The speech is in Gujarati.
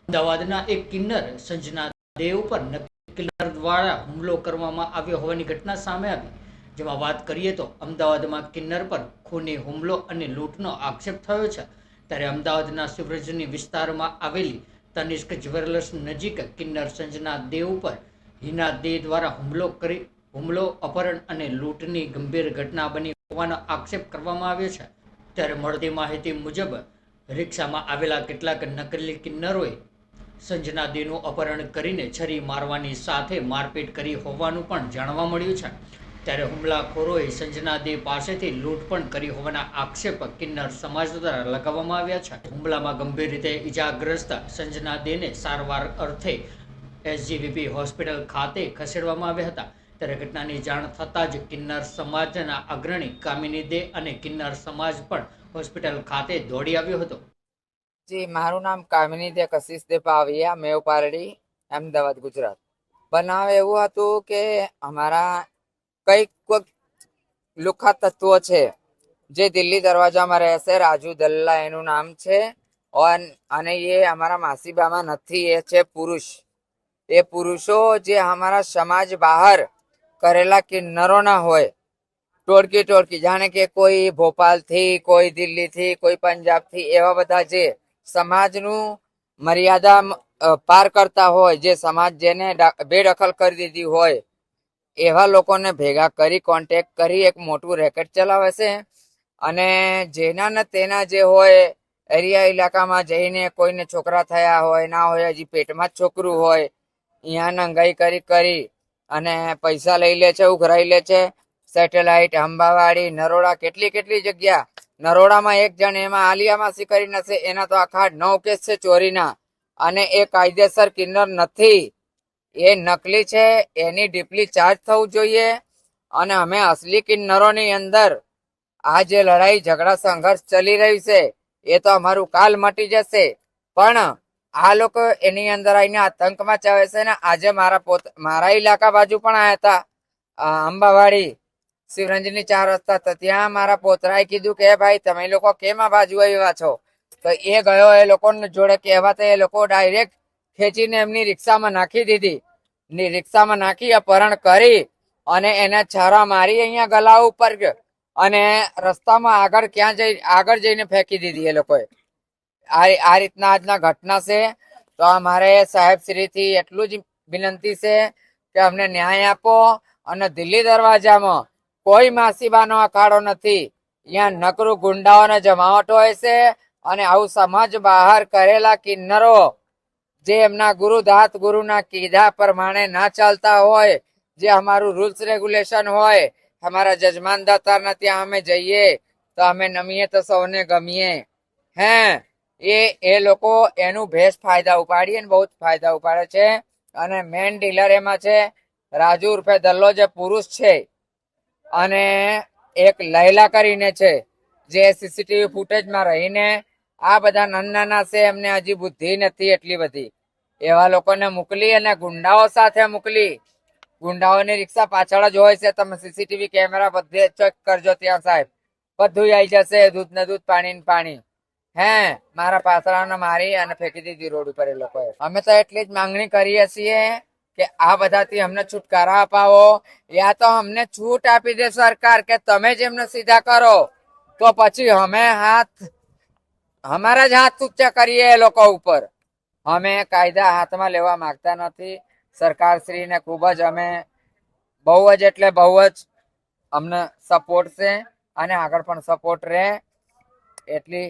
અમદાવાદના એક કિન્નર સંજના દેવ પર કિન્નર દ્વારા હુમલો કરવામાં આવ્યો હોવાની ઘટના સામે આવી, જેમાં વાત કરીએ તો અમદાવાદમાં કિન્નર પર ખૂની હુમલો અને લૂંટનો આક્ષેપ થયો છે. ત્યારે અમદાવાદના શિવરજની વિસ્તારમાં આવેલી તનિષ્ક જ્વેલર્સ નજીક કિન્નર સંજના દેવ પર હિના દે દ્વારા હુમલો, અપહરણ અને લૂંટની ગંભીર ઘટના બની હોવાનો આક્ષેપ કરવામાં આવ્યો છે. ત્યારે મળતી માહિતી મુજબ રિક્ષામાં આવેલા કેટલાક નકલી કિન્નરોએ સંજના દેનું અપહરણ કરીને છરી મારવાની સાથે મારપીટ કરી હોવાનું પણ જાણવા મળ્યું છે. ત્યારે હુમલાખોરોએ સંજના દે પાસેથી લૂંટ પણ કરી હોવાના આક્ષેપ કિન્નર સમાજ દ્વારા લગાવવામાં આવ્યા છે. હુમલામાં ગંભીર રીતે ઈજાગ્રસ્ત સંજના દેને સારવાર અર્થે SGVP હોસ્પિટલ ખાતે ખસેડવામાં આવ્યા હતા. ત્યારે ઘટનાની જાણ થતાં જ કિન્નર સમાજના અગ્રણી કામિની દે અને કિન્નર સમાજ પણ હોસ્પિટલ ખાતે દોડી આવ્યો હતો. જી, મારું નામ કામિની દે કશિશ દે પાવિયા, મેવ પારડી, અમદાવાદ, ગુજરાત. બનાવ એવું હતું કે અમારા કઈક લુખ્ખા તત્વો છે જે દિલ્હી દરવાજામાં રહેશે. રાજુ દલ્લા એનું નામ છે. અને એ અમારા માસીબામાં નથી, એ છે પુરુષ. એ પુરુષો જે અમારા સમાજ બહાર કરેલા કિન્નરોના હોય, ટોળકી જાણે કે કોઈ ભોપાલથી, કોઈ દિલ્હીથી, કોઈ પંજાબથી, એવા બધા જે સમાજનું મર્યાદા પાર કરતા હોય, જે સમાજ જેને બેદખલ કરી દીધી હોય, એવા લોકોને ભેગા કરી કોન્ટેક્ટ કરી એક મોટું રેકેટ ચલાવે છે. અને જેના ને તેના જે હોય એરિયા ઇલાકામાં જઈને કોઈને છોકરા થયા હોય, ના હોય, હજી પેટમાં જ છોકરું હોય, અહીંયા નંગાઈ કરી અને પૈસા લઈ લે છે, ઉઘરાઈ લે છે. સેટેલાઇટ, અંબાવાડી, નરોડા, કેટલી જગ્યા. નરોડામાં એક જણ એમાં આલિયા માસી કરીને છે, એના તો આખા 9 કેસ છે ચોરીના. અને એ કાયદેસર કિન્નર નથી, એ નકલી છે. એની ડીપલી ચાર્જ થવું જોઈએ. અને અમે અસલી કિન્નરોની અંદર આ જે લડાઈ ઝઘડા સંઘર્ષ ચલી રહ્યું છે, એ તો અમારું કાલ મટી જશે. પણ આ લોકો એની અંદર આવીને આતંક મચાવે છે ને. આજે મારા ઇલાકા બાજુ પણ આવ્યા હતા, અંબાવાડી શિવરંજની 4 રસ્તા. તો ત્યાં મારા પોતરાએ કીધું કે ભાઈ તમે લોકો કેમ આ બાજુ આવ્યા છો? તો એ ગયો એ લોકો જોડે કહેવા, તો એ લોકો ડાયરેક્ટ ખેંચીને એમની રિક્ષામાં નાખી દીધી. રિક્ષામાં નાખી અપહરણ કરી અને એને છારા મારી અહીંયા ગલા ઉપર અને રસ્તામાં આગળ જઈને ફેંકી દીધી એ લોકોએ. આ રીતના આજના ઘટના છે. તો અમારે સાહેબ શ્રીથી એટલું જ વિનંતી છે કે અમને ન્યાય આપો. અને દિલ્હી દરવાજામાં કોઈ માસીબાનો અખાડો નથી. અહીંયા નકરું ગુંડાઓને જમાવટ હોય છે. અને આવું સમાજ બહાર કરેલા કિન્નરો જે એમના ગુરુના કીધા પ્રમાણે ના ચાલતા હોય, જે અમારું રૂલ્સ રેગ્યુલેશન હોય, અમારા જજમાન દાતારના ત્યાં અમે જઈએ તો અમે નમીએ તો સૌને ગમીએ. એ લોકો એનું ભેસ ફાયદા ઉપાડીએ ને બહુ જ ફાયદા ઉપાડે છે. અને મેન ડીલર એમાં છે રાજુ ઉર્ફે દલ્લો, જે પુરુષ છે. અને એક લૈલા કરીને છે, જે સીસીટીવી ફૂટેજમાં રહીને આ બધા નાના છે, એમને હજી બુદ્ધિ નથી એટલી બધી. એવા લોકોને મોકલી અને ગુંડાઓ સાથે મોકલી. ગુંડાઓની રિક્ષા પાછળ જ હોય છે. તમે સીસીટીવી કેમેરા બધે ચેક કરજો ત્યાં સાહેબ, બધું આવી જશે. દૂધ ને દૂધ, પાણી ને પાણી. મારા પાસરાને મારી અને ફેંકી દીધી રોડ ઉપર એ લોકોએ. અમે તો એટલી જ માંગણી કરીએ છીએ કે આ બધાથી અમને છુટકારા અપાવો, યા તો અમને છૂટ આપી દે સરકાર કે તમે જ એમને સીધા કરો. તો પછી અમે અમારા જ હાથ ઊંચા કરીએ એ લોકો ઉપર. અમે કાયદા હાથમાં લેવા માંગતા નથી. સરકારશ્રીને ખૂબ જ અમે બહુ જ અમને સપોર્ટ છે અને આગળ પણ સપોર્ટ રહે એટલી